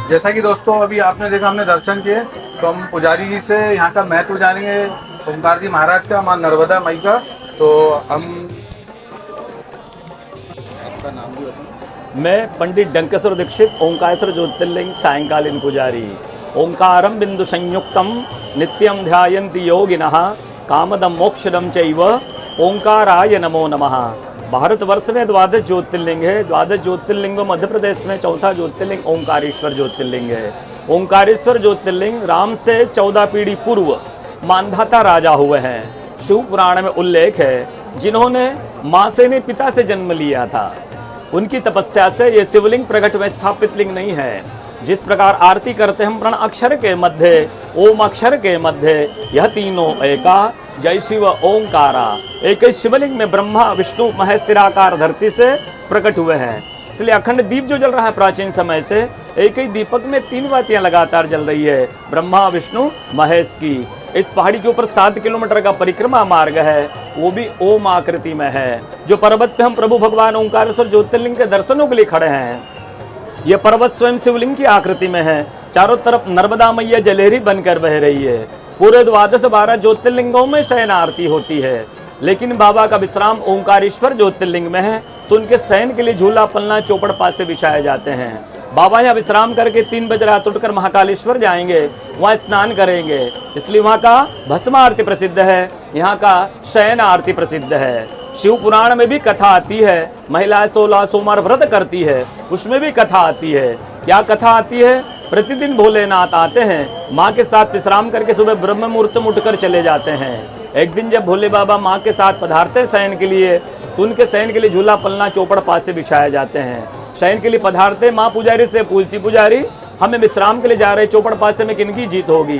जैसा कि दोस्तों अभी आपने देखा, हमने दर्शन किए, तो हम पुजारी जी से यहाँ का महत्व जानेंगे, ओंकार जी महाराज का, माँ नर्मदा मई का। तो हम, आपका नाम भी बताएं। मैं पंडित डंकेश्वर दीक्षित, ओंकारेश्वर ज्योतिर्लिंग सायंकालीन पुजारी। ओंकारम बिंदु संयुक्तम नित्यम ध्यायन्ति योगिनः कामदम मोक्षदम चैव ओंकाराय नमो नमः। भारतवर्ष में 12 ज्योतिर्लिंग है। 12 ज्योतिर्लिंग में मध्य प्रदेश में चौथा ज्योतिर्लिंग ओंकारेश्वर ज्योतिर्लिंग है। ओंकारेश्वर ज्योतिर्लिंग राम से 14 पीढ़ी पूर्व मानधाता राजा हुए हैं। शिव पुराण में उल्लेख है, जिन्होंने माँ से ने पिता से जन्म लिया था। उनकी तपस्या से ये शिवलिंग प्रकट में स्थापित लिंग नहीं है। जिस प्रकार आरती करते हम प्रण अक्षर के मध्य, ओम अक्षर के मध्य, यह तीनों एका, जय शिव ओंकारा। एक ही शिवलिंग में ब्रह्मा विष्णु महेश तिराकार धरती से प्रकट हुए हैं। इसलिए अखंड दीप जो जल रहा है प्राचीन समय से, एक ही दीपक में 3 बातियां लगातार जल रही है, ब्रह्मा विष्णु महेश की। इस पहाड़ी के ऊपर 7 किलोमीटर का परिक्रमा मार्ग है, वो भी ओम आकृति में है। जो पर्वत पे हम प्रभु भगवान ओंकारेश्वर ज्योतिर्लिंग के दर्शनों के लिए खड़े हैं, ये पर्वत स्वयं शिवलिंग की आकृति में है। चारों तरफ नर्मदा मैया जलेहरी बनकर बह रही है। पूरे 12 ज्योतिर्लिंगों में शयन आरती होती है, लेकिन बाबा का विश्राम ओंकारेश्वर ज्योतिर्लिंग में है, तो उनके शयन के लिए झूला पलना चौपड़ पासे बिछाए जाते हैं। बाबा यहाँ विश्राम करके 3 बजे रात उठकर महाकालेश्वर जाएंगे, वहाँ स्नान करेंगे, इसलिए वहाँ का भस्म आरती प्रसिद्ध है, यहाँ का शयन आरती प्रसिद्ध है। शिव पुराण में भी कथा आती है, महिलाएं 16 सोमवार व्रत करती है, उसमें भी कथा आती है। क्या कथा आती है? प्रतिदिन भोलेनाथ आते हैं, माँ के साथ विश्राम करके सुबह ब्रह्म मुहूर्त में उठकर चले जाते हैं। एक दिन जब भोले बाबा माँ के साथ पधारते हैं शयन के लिए, तो उनके शयन के लिए झूला पलना चौपड़ पासे बिछाए जाते हैं। शयन के लिए पधारते, माँ पुजारी से पूछती, पुजारी हमें विश्राम के लिए जा रहे, चौपड़ पासे में किनकी जीत होगी?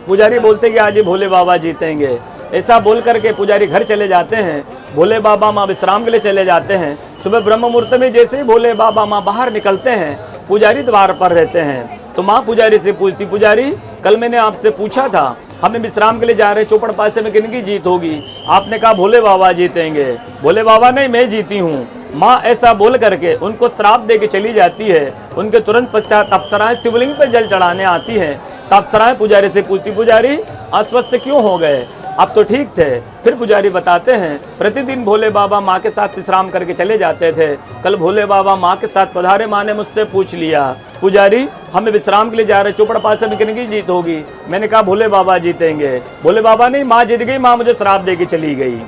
पुजारी बोलते कि आज ही भोले बाबा जीतेंगे। ऐसा बोल करके पुजारी घर चले जाते हैं। भोले बाबा माँ विश्राम के लिए चले जाते हैं। सुबह ब्रह्म मुहूर्त में जैसे ही भोले बाबा माँ बाहर निकलते हैं, पुजारी द्वार पर रहते हैं। तो माँ पुजारी से पूछती, पुजारी कल मैंने आपसे पूछा था, हमें विश्राम के लिए जा रहे, चौपड़ पासे में किनकी जीत होगी? आपने कहा भोले बाबा जीतेंगे। भोले बाबा नहीं, मैं जीती हूँ। माँ ऐसा बोल करके उनको श्राप दे के चली जाती है। उनके तुरंत पश्चात अप्सराएं शिवलिंग पर जल चढ़ाने आती हैं। तो अप्सराएं पुजारी से पूछती, पुजारी अस्वस्थ क्यों हो गए? अब तो ठीक थे। फिर पुजारी बताते हैं, प्रतिदिन भोले बाबा माँ के साथ विश्राम करके चले जाते थे। कल भोले बाबा माँ के साथ पधारे, माँ ने मुझसे पूछ लिया, पुजारी हमें विश्राम के लिए जा रहे, चौपड़ पासे में किनकी जीत होगी? मैंने कहा भोले बाबा जीतेंगे। भोले बाबा नहीं, माँ जीत गई, माँ मुझे श्राप दे के चली गई।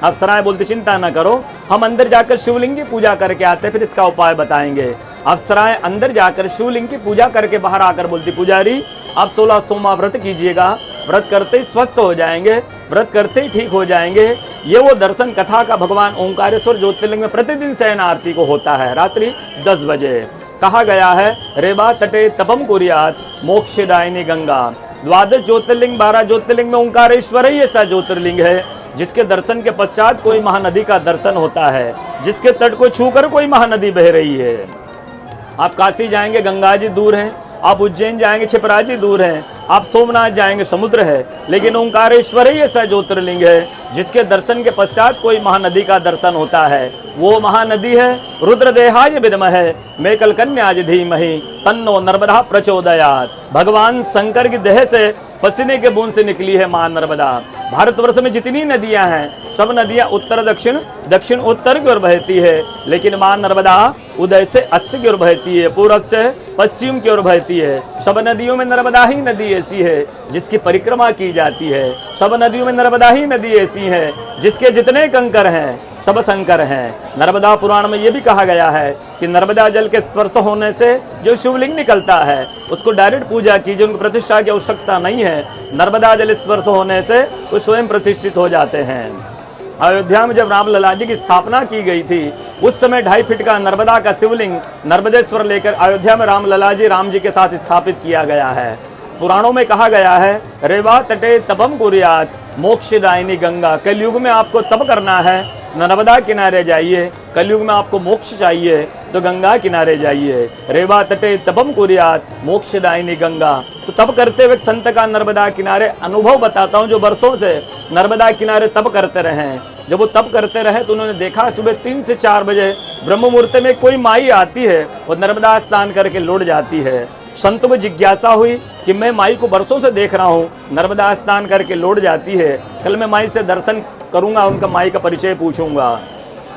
अप्सराएं बोलती, चिंता न करो, हम अंदर जाकर शिवलिंग की पूजा करके आते, फिर इसका उपाय बताएंगे। अप्सराएं अंदर जाकर शिवलिंग की पूजा करके बाहर आकर बोलती, पुजारी आप 16 सोमवार व्रत कीजिएगा, व्रत करते ही स्वस्थ हो जाएंगे, व्रत करते ही ठीक हो जाएंगे। ये वो दर्शन कथा का भगवान ओंकारेश्वर ज्योतिर्लिंग में प्रतिदिन शयन आरती को होता है, रात्रि 10 बजे। कहा गया है, रेवा तटे तपम कुर्यात मोक्षदायिनी गंगा। 12 ज्योतिर्लिंग 12 ज्योतिर्लिंग में ओंकारेश्वर ही ऐसा ज्योतिर्लिंग है जिसके दर्शन के पश्चात कोई महानदी का दर्शन होता है, जिसके तट को छूकर कोई महानदी बह रही है। आप काशी जाएंगे, गंगा जी दूर हैं। आप उज्जैन जाएंगे, क्षिप्रा जी दूर हैं। आप सोमनाथ जाएंगे, समुद्र है। लेकिन ओंकारेश्वर ही ऐसा ज्योतिर्लिंग है जिसके दर्शन के पश्चात कोई महानदी का दर्शन होता है। वो महानदी है रुद्रदेहाय विद्महे मे कलकन्याज धीमहि तन्नो नर्मदा प्रचोदयात्। भगवान शंकर की देह से पसीने के बूंद से निकली है मां नर्मदा। भारतवर्ष में जितनी नदियां हैं, सब नदियां उत्तर दक्षिण, दक्षिण उत्तर की ओर बहती है, लेकिन मां नर्मदा उदय से अस्त की ओर बहती है, पूर्व से पश्चिम की ओर बहती है। सब नदियों में नर्मदा ही नदी ऐसी है जिसकी परिक्रमा की जाती है। सब नदियों में नर्मदा ही नदी ऐसी है जिसके जितने कंकर हैं सब शंकर हैं। नर्मदा पुराण में ये भी कहा गया है कि नर्मदा जल के स्पर्श होने से जो शिवलिंग निकलता है उसको डायरेक्ट पूजा कीजिए, उनको प्रतिष्ठा की आवश्यकता नहीं है। नर्मदा जल स्पर्श होने से वो स्वयं प्रतिष्ठित हो जाते हैं। अयोध्या में जब रामलला जी की स्थापना की गई थी, उस समय 2.5 फीट का नर्मदा का शिवलिंग नर्मदेश्वर लेकर अयोध्या में रामलला जी राम जी के साथ स्थापित किया गया है। पुराणों में कहा गया है, रेवा तटे तपम कुर्यात मोक्षदायिनी गंगा। कलयुग में आपको तप करना है, नर्मदा किनारे जाइए। कलयुग में आपको मोक्ष चाहिए, तो गंगा किनारे जाइए। रेवा तटे तपम कुर्यात मोक्षदायिनी गंगा। तो तप करते हुए संत का नर्मदा किनारे अनुभव बताता हूँ, जो वर्षों से नर्मदा किनारे तप करते रहे हैं। जब वो तप करते रहे तो उन्होंने देखा सुबह 3 से 4 बजे ब्रह्म मुहूर्त में कोई माई आती है और नर्मदा स्नान करके लौट जाती है। संत को जिज्ञासा हुई कि मैं माई को बरसों से देख रहा हूँ, नर्मदा स्नान करके लौट जाती है, कल मैं माई से दर्शन करूंगा, उनका माई का परिचय पूछूंगा।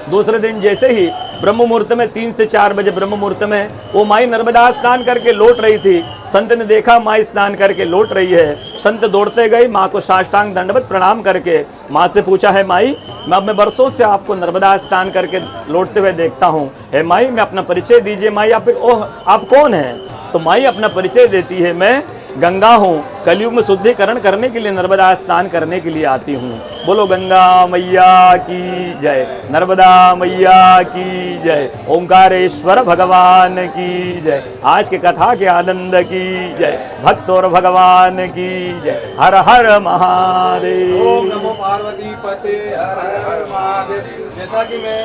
दूसरे दिन जैसे ही ब्रह्म मुहूर्त में 3 से 4 बजे ब्रह्म मुहूर्त में वो माई नर्मदा स्नान करके लौट रही थी। संत ने देखा माई स्नान करके लौट रही है। संत दौड़ते गए, माँ को साष्टांग दंडवत प्रणाम करके माँ से पूछा, है माई मैं बरसों से आपको नर्मदा स्नान करके लौटते हुए देखता हूँ, है माई मैं अपना परिचय दीजिए। माई आप कौन हैं? तो माई अपना परिचय देती है, मैं गंगा हूँ, कलयुग में शुद्धिकरण करने के लिए नर्मदा स्नान करने के लिए आती हूँ। बोलो गंगा मैया की जय, नर्मदा मैया की जय, ओंकारेश्वर भगवान की जय, आज के कथा के आनंद की जय, भक्त और भगवान की जय। हर हर महादेव। ओम नमो पार्वती पते हर हर महादेव। जैसा कि मैं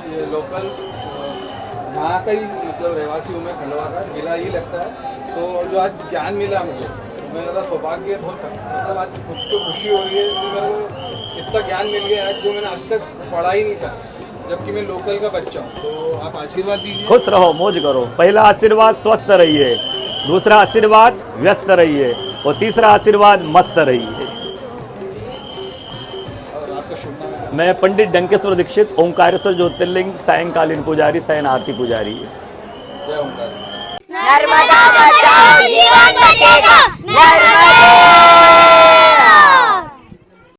ये लोकल यहाँ का ही मतलब रहवासी हूँ, मैं खंडवा का, जिला ही लगता है। तो जो आज ज्ञान मिला मुझे, मेरा सौभाग्य बहुत, मतलब आज खुद को खुशी हो रही है कि मेरे को इतना ज्ञान मिल गया आज जो मैंने आज तक पढ़ा ही नहीं था, जबकि मैं लोकल का बच्चा हूँ। तो आप आशीर्वाद दीजिए। खुश रहो, मौज करो। पहला आशीर्वाद स्वस्थ रहिए, दूसरा आशीर्वाद व्यस्त रहिए और तीसरा आशीर्वाद मस्त रहिए। और आपका शुभ नाम? मैं पंडित डंकेश्वर दीक्षित, ओंकारेश्वर ज्योतिर्लिंग सायंकालीन पुजारी, शयन आरती पुजारी। जय ओंकार। नर्मदा बचाओ जीवन बचेगा। नर्मदा